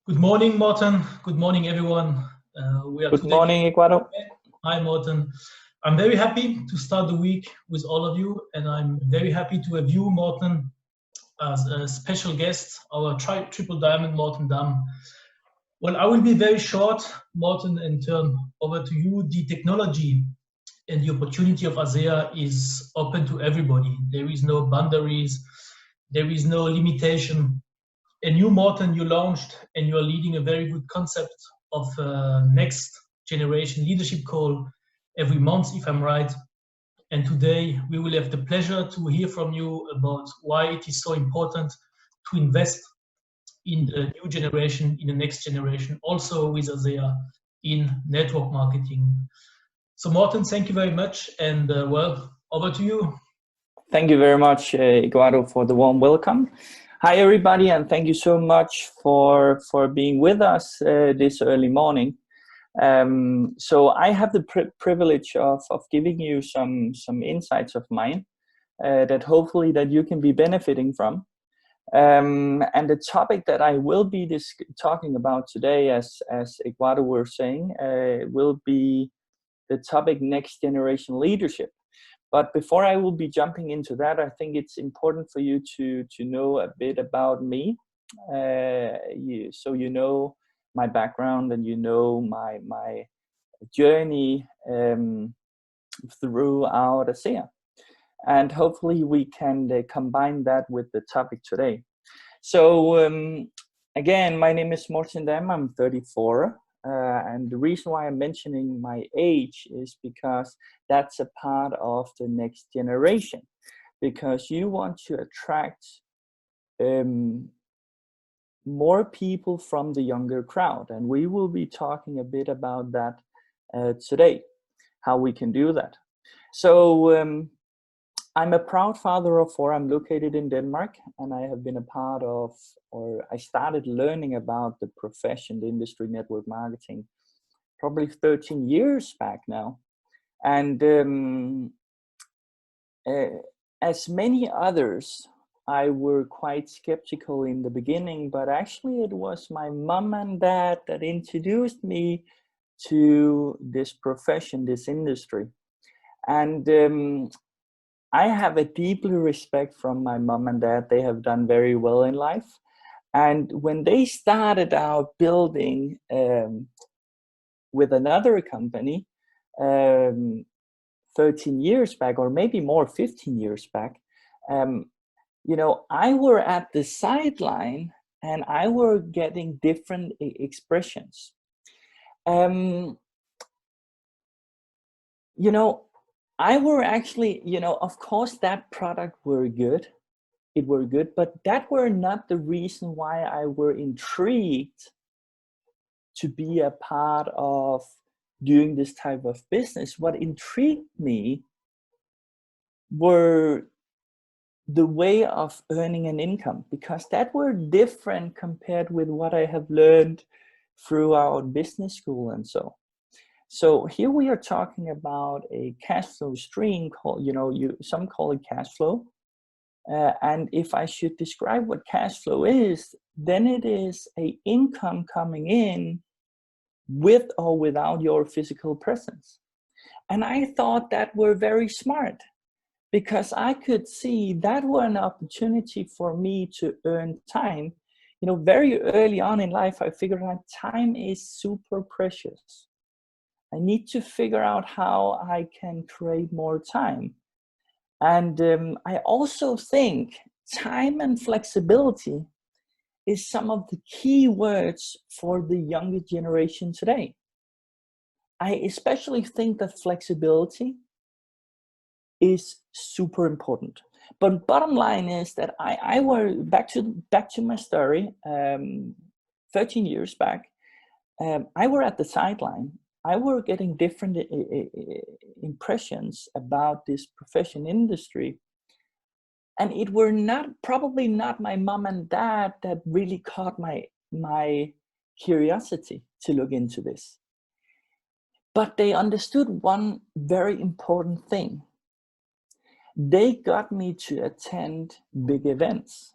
Good morning, Morten. Good morning, everyone. We are Good today. morning, Ecuador. Hi, Morten. I'm very happy to start the week with all of you, and I'm very happy to have you, Morten, as a special guest, our triple diamond, Morten Dam. Well, I will be very short, Morten, and turn over to you. The technology and the opportunity of ASEA is open to everybody. There is no boundaries, there is no limitation. And you, Morten, you launched and you are leading a very good concept of next generation leadership call every month, if I'm right. And today we will have the pleasure to hear from you about why it is so important to invest in the new generation, in the next generation, also with ASEA in network marketing. So Morten, thank you very much. And well, over to you. Thank you very much, Ecuador, for the warm welcome. Hi, everybody, and thank you so much for being with us this early morning. So I have the privilege of giving you some insights of mine that hopefully that you can be benefiting from. And the topic that I will be talking about today, as Ecuador were saying, will be the topic next generation leadership. But before I will be jumping into that, I think it's important for you to know a bit about me, so you know my background and you know my journey throughout ASEA. And hopefully we can combine that with the topic today. So again, my name is Morten Dam. I'm 34. And the reason why I'm mentioning my age is because that's a part of the next generation, because you want to attract more people from the younger crowd. And we will be talking a bit about that today, how we can do that. So I'm a proud father of four. I'm located in Denmark, and I have been a part of, or I started learning about the profession, the industry, network marketing, probably 13 years back now. And as many others, I were quite skeptical in the beginning, but actually it was my mom and dad that introduced me to this profession, this industry. And I have a deep respect from my mom and dad. They have done very well in life. And when they started out building with another company 13 years back, or maybe more, 15 years back, you know, I were at the sideline and I were getting different expressions. You know, I were actually, you know, of course that product were good. It were good, but that were not the reason why I were intrigued to be a part of doing this type of business. What intrigued me were the way of earning an income, because that were different compared with what I have learned throughout business school and so. So here we are talking about a cash flow stream called, you know, some call it cash flow. And if I should describe what cash flow is, then it is a income coming in with or without your physical presence. And I thought that were very smart, because I could see that were an opportunity for me to earn time. You know, very early on in life, I figured out time is super precious. I need to figure out how I can create more time. And I also think time and flexibility is some of the key words for the younger generation today. I especially think that flexibility is super important. But bottom line is that I were back to my story. 13 years back, I were at the sideline. I were getting different impressions about this profession industry. And it were probably not my mom and dad that really caught my curiosity to look into this. But they understood one very important thing. They got me to attend big events.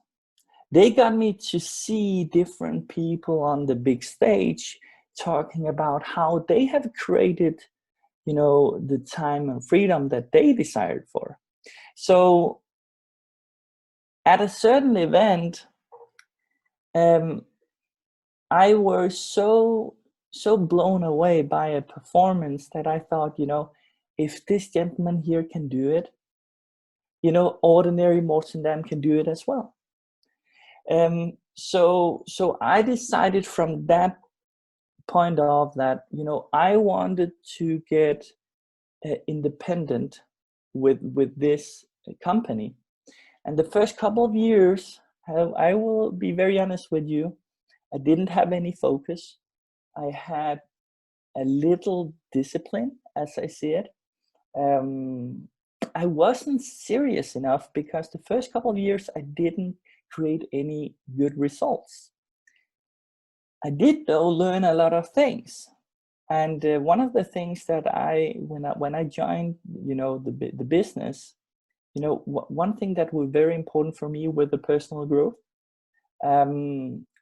They got me to see different people on the big stage talking about how they have created, you know, the time and freedom that they desired for. So at a certain event, I was so blown away by a performance that I thought, you know, if this gentleman here can do it, you know, ordinary Morten Dam can do it as well. So I decided from that point of that, you know, I wanted to get independent with this company. And the first couple of years, I will be very honest with you, I didn't have any focus. I had a little discipline, as I see it. I wasn't serious enough because the first couple of years I didn't create any good results. I did though learn a lot of things, and one of the things that when I joined, you know, the business, you know, one thing that was very important for me was the personal growth.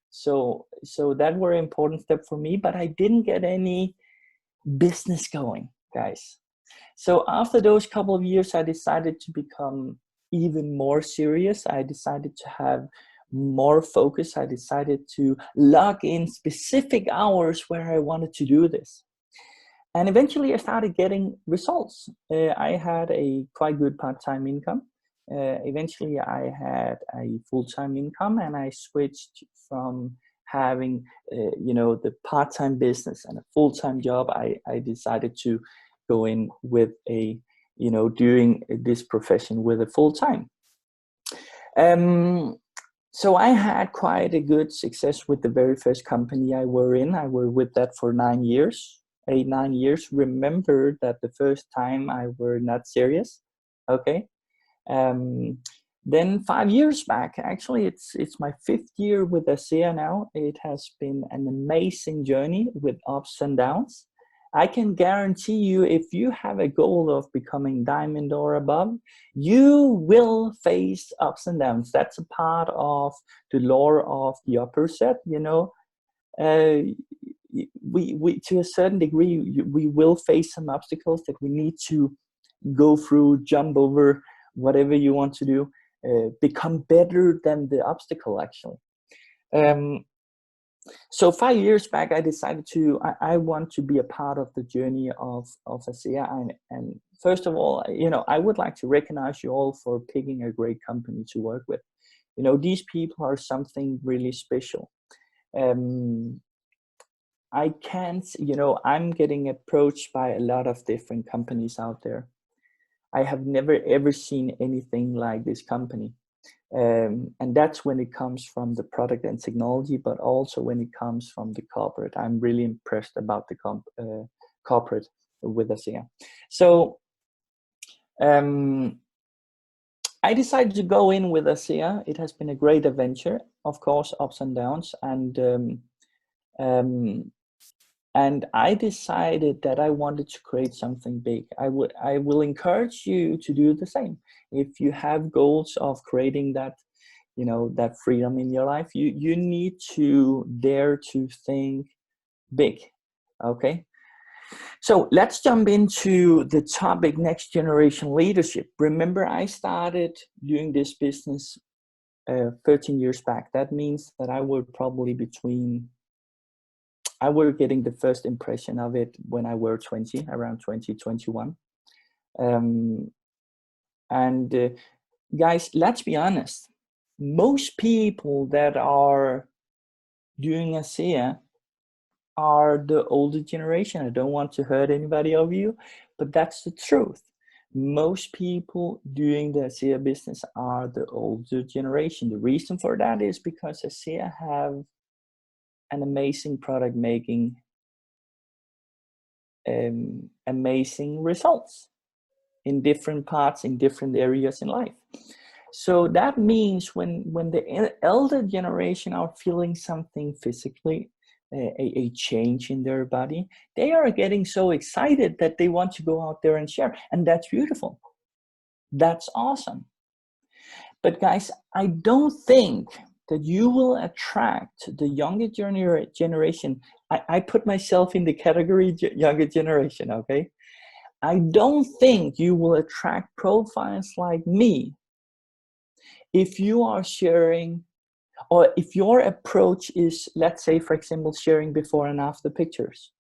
So that were an important step for me, but I didn't get any business going, guys. So after those couple of years, I decided to become even more serious. I decided to have more focus. I decided to log in specific hours where I wanted to do this. And eventually I started getting results. I had a quite good part-time income. Eventually I had a full-time income, and I switched from having you know, the part-time business and a full-time job. I decided to go in with a, you know, doing this profession with a full-time. So I had quite a good success with the very first company I were in. I were with that for 9 years, 9 years. Remember that the first time I were not serious. Okay. Then 5 years back, actually it's my 5th year with ASEA now. It has been an amazing journey with ups and downs. I can guarantee you, if you have a goal of becoming diamond or above, you will face ups and downs. That's a part of the law of the opposite, you know. We to a certain degree, we will face some obstacles that we need to go through, jump over, whatever you want to do, become better than the obstacle, actually. So 5 years back, I decided I want to be a part of the journey of ASEA. And first of all, you know, I would like to recognize you all for picking a great company to work with. You know, these people are something really special. I can't, you know, I'm getting approached by a lot of different companies out there. I have never ever seen anything like this company. And that's when it comes from the product and technology, but also when it comes from the corporate. I'm really impressed about the corporate with ASEA. So I decided to go in with ASEA. It has been a great adventure, of course, ups and downs. And I decided that I wanted to create something big. I will encourage you to do the same. If you have goals of creating that, you know, that freedom in your life, you need to dare to think big. Okay. So let's jump into the topic, next generation leadership. Remember, I started doing this business 13 years back. That means that I were probably I were getting the first impression of it when I were 20, around 2021. Guys, let's be honest. Most people that are doing ASEA are the older generation. I don't want to hurt anybody of you, but that's the truth. Most people doing the ASEA business are the older generation. The reason for that is because ASEA have an amazing product making, amazing results in different parts, in different areas in life. So that means when the elder generation are feeling something physically, a change in their body, they are getting so excited that they want to go out there and share. And that's beautiful. That's awesome. But guys, I don't think that you will attract the younger generation. I put myself in the category younger generation, okay? I don't think you will attract profiles like me if you are sharing, or if your approach is, let's say, for example, sharing before and after pictures.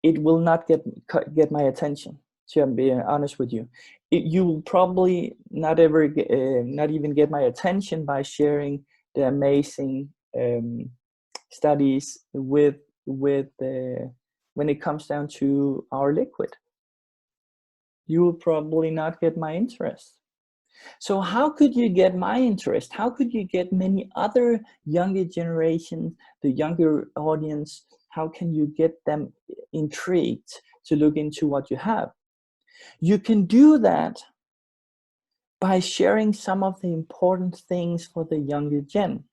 It will not get my attention, to be honest with you. You will probably not even get my attention by sharing the amazing studies with when it comes down to our liquid. You will probably not get my interest. So how could you get my interest? How could you get many other younger generation, the younger audience? How can you get them intrigued to look into what you have? You can do that by sharing some of the important things for the younger gen.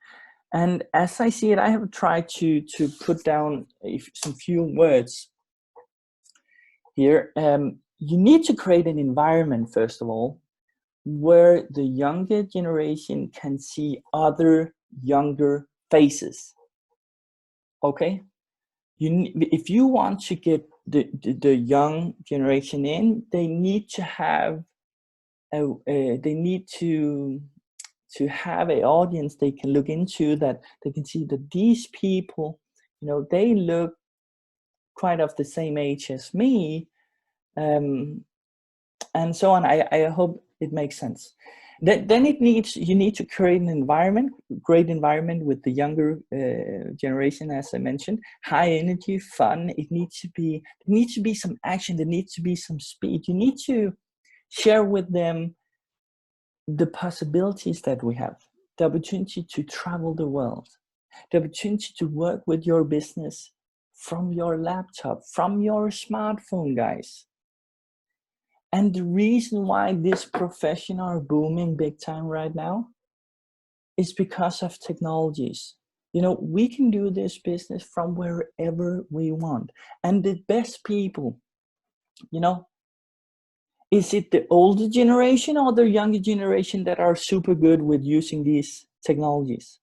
And as I see it, I have tried to put down some few words here. You need to create an environment, first of all, where the younger generation can see other younger faces. Okay, if you want to get the young generation in, they need to have they need to have an audience they can look into, that they can see that these people, you know, they look quite of the same age as me, and so on. I hope it makes sense. Then you need to create an great environment with the younger generation, as I mentioned. High energy, fun. There needs to be some action. There needs to be some speed. You need to share with them the possibilities that we have, the opportunity to travel the world, the opportunity to work with your business from your laptop, from your smartphone, guys. And the reason why this profession are booming big time right now is because of technologies. You know, we can do this business from wherever we want. And the best people, you know, is it the older generation or the younger generation that are super good with using these technologies?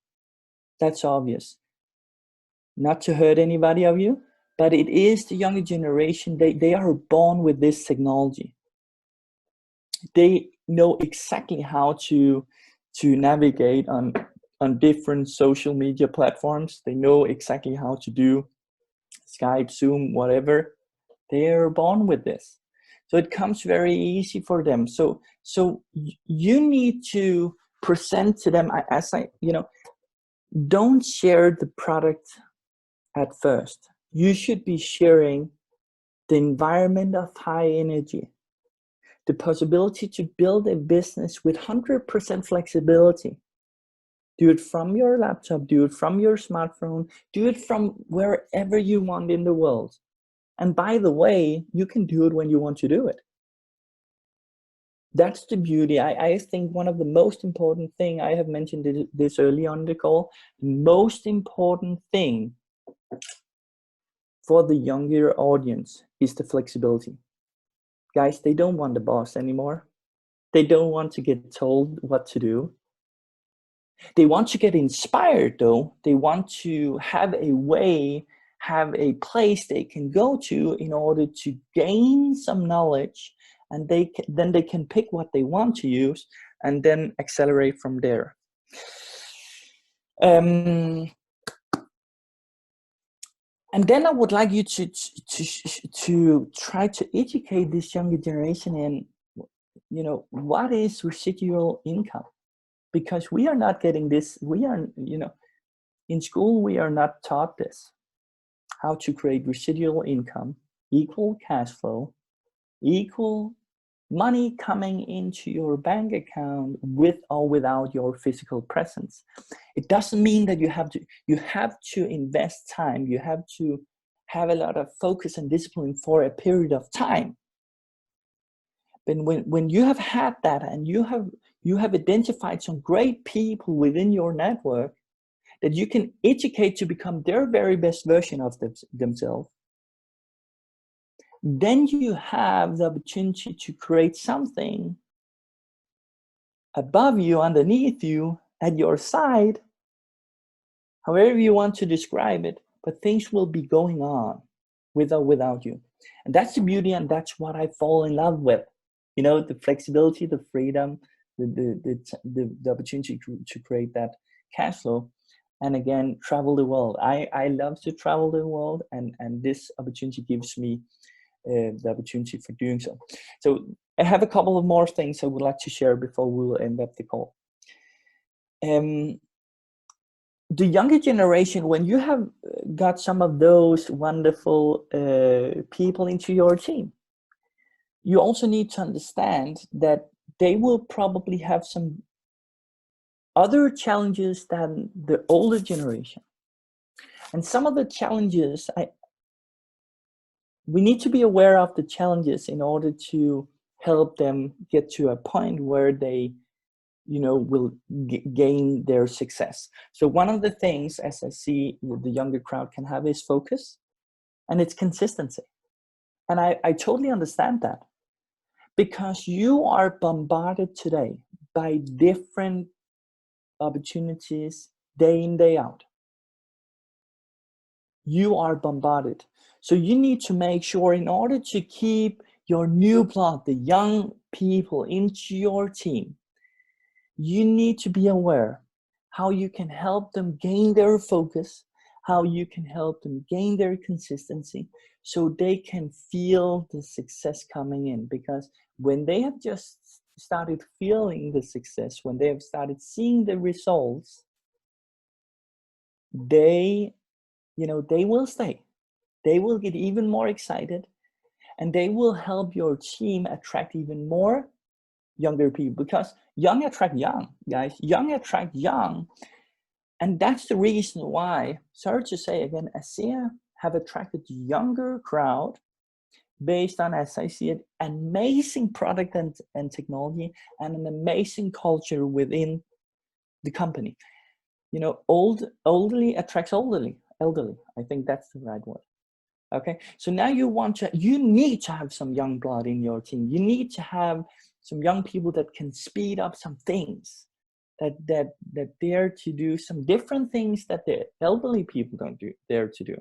That's obvious. Not to hurt anybody of you, but it is the younger generation. They are born with this technology. They know exactly how to navigate on different social media platforms. They know exactly how to do Skype, Zoom, whatever. They are born with this. So it comes very easy for them. So you need to present to them, don't share the product at first. You should be sharing the environment of high energy, the possibility to build a business with 100% flexibility. Do it from your laptop, do it from your smartphone, do it from wherever you want in the world. And by the way, you can do it when you want to do it. That's the beauty. I think one of the most important thing, I have mentioned this early on in the call, the most important thing for the younger audience is the flexibility. Guys, they don't want the boss anymore. They don't want to get told what to do. They want to get inspired though. They want to have a way, have a place they can go to in order to gain some knowledge, and then they can pick what they want to use and then accelerate from there. And then I would like you to try to educate this younger generation in, you know, what is residual income? Because we are not getting this. We are, you know, in school we are not taught this. How to create residual income, equal cash flow, equal money coming into your bank account with or without your physical presence. It doesn't mean that you have to invest time. You have to have a lot of focus and discipline for a period of time. But when you have had that, and you have identified some great people within your network that you can educate to become their very best version of themselves, then you have the opportunity to create something above you, underneath you, at your side, however you want to describe it, but things will be going on with or without you. And that's the beauty, and that's what I fall in love with. You know, the flexibility, the freedom, the opportunity to create that cash flow. And again, travel the world. I love to travel the world, and this opportunity gives me the opportunity for doing so. So I have a couple of more things I would like to share before we will end up the call. The younger generation, when you have got some of those wonderful people into your team, you also need to understand that they will probably have some other challenges than the older generation. And some of the challenges, we need to be aware of the challenges in order to help them get to a point where they, you know, will gain their success. So one of the things, as I see the younger crowd can have, is focus, and it's consistency. And I totally understand that, because you are bombarded today by different opportunities day in, day out. You are bombarded. So you need to make sure, in order to keep your new blood, the young people into your team, you need to be aware how you can help them gain their focus, how you can help them gain their consistency, so they can feel the success coming in. Because when they have just started feeling the success, when they have started seeing the results, they, you know, they will stay. They will get even more excited, and they will help your team attract even more younger people, because young attract young, guys. Young attract young. And that's the reason why, sorry to say again, ASEA have attracted younger crowd based on, as I see it, amazing product and technology, and an amazing culture within the company. You know, elderly attracts elderly. I think that's the right word. Okay, so now you need to have some young blood in your team. You need to have some young people that can speed up some things, that dare to do some different things that the elderly people don't dare to do.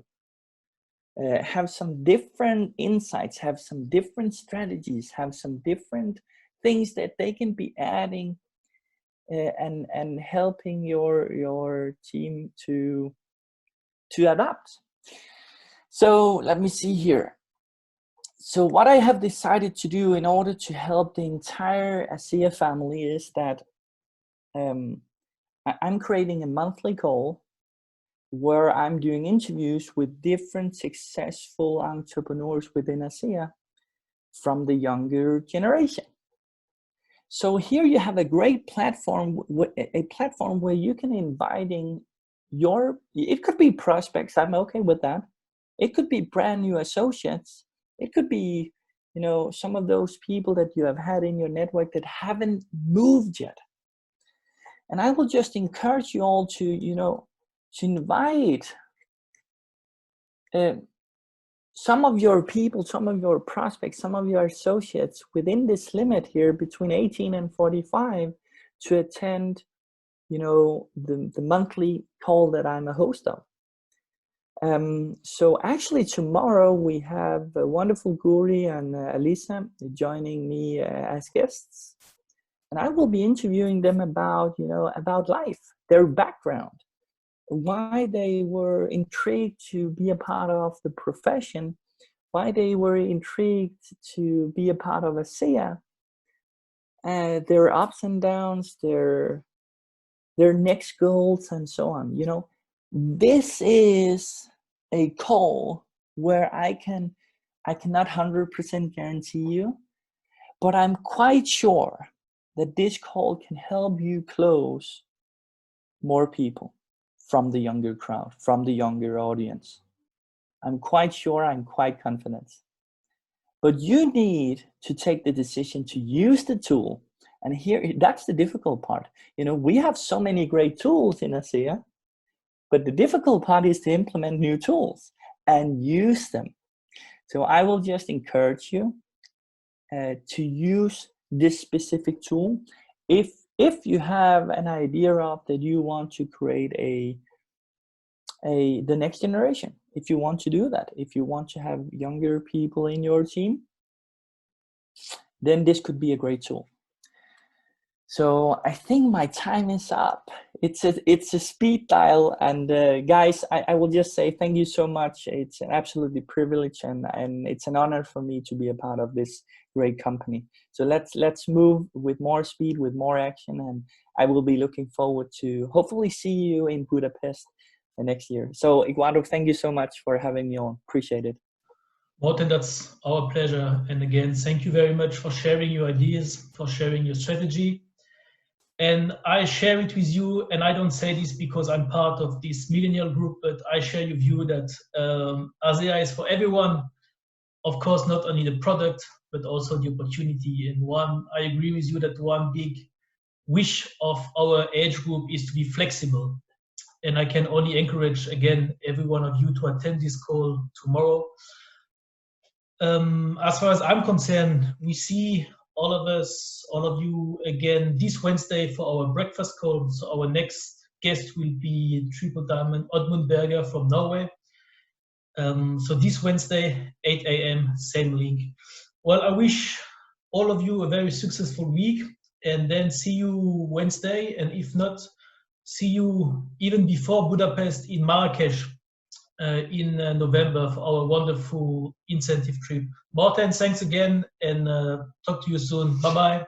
Have some different insights, have some different strategies, have some different things that they can be adding and helping your team to adapt. So let me see here. So what I have decided to do in order to help the entire ASEA family is that I'm creating a monthly call where I'm doing interviews with different successful entrepreneurs within ASEA from the younger generation. So here you have a great platform, a platform where you can inviting it could be prospects, I'm okay with that. It could be brand new associates. It could be, you know, some of those people that you have had in your network that haven't moved yet. And I will just encourage you all to, you know, to invite some of your people, some of your prospects, some of your associates within this limit here between 18 and 45 to attend, you know, the monthly call that I'm a host of. So actually tomorrow we have a wonderful Guri and Alisa joining me as guests, and I will be interviewing them about, you know, about life, their background, why they were intrigued to be a part of the profession, why they were intrigued to be a part of ASEA, their ups and downs, their next goals, and so on. You know, this is a call where I cannot 100% guarantee you, but I'm quite sure that this call can help you close more people from the younger crowd, from the younger audience. I'm quite sure, I'm quite confident. But you need to take the decision to use the tool. And here, that's the difficult part. You know, we have so many great tools in ASEA, but the difficult part is to implement new tools and use them. So I will just encourage you to use this specific tool if if you have an idea of that you want to create the next generation, if you want to do that, if you want to have younger people in your team, then this could be a great tool. So I think my time is up. It's a speed dial, and guys, I will just say thank you so much. It's an absolutely privilege, and it's an honor for me to be a part of this great company. So let's move with more speed, with more action, and I will be looking forward to hopefully see you in Budapest next year. So Eduardo, thank you so much for having me on. Appreciate it. Morten, that's our pleasure. And again, thank you very much for sharing your ideas, for sharing your strategy. And I share it with you, and I don't say this because I'm part of this millennial group, but I share your view that ASEA is for everyone. Of course, not only the product, but also the opportunity. And I agree with you that one big wish of our age group is to be flexible. And I can only encourage, again, every one of you to attend this call tomorrow. As far as I'm concerned, we see all of us, all of you, again this Wednesday for our breakfast call. So our next guest will be Triple Diamond Oddmund Berger from Norway. So this Wednesday, 8 a.m., same link. Well, I wish all of you a very successful week, and then see you Wednesday, and if not, see you even before Budapest in Marrakesh in November for our wonderful incentive trip. Morten, thanks again, and talk to you soon. Bye-bye.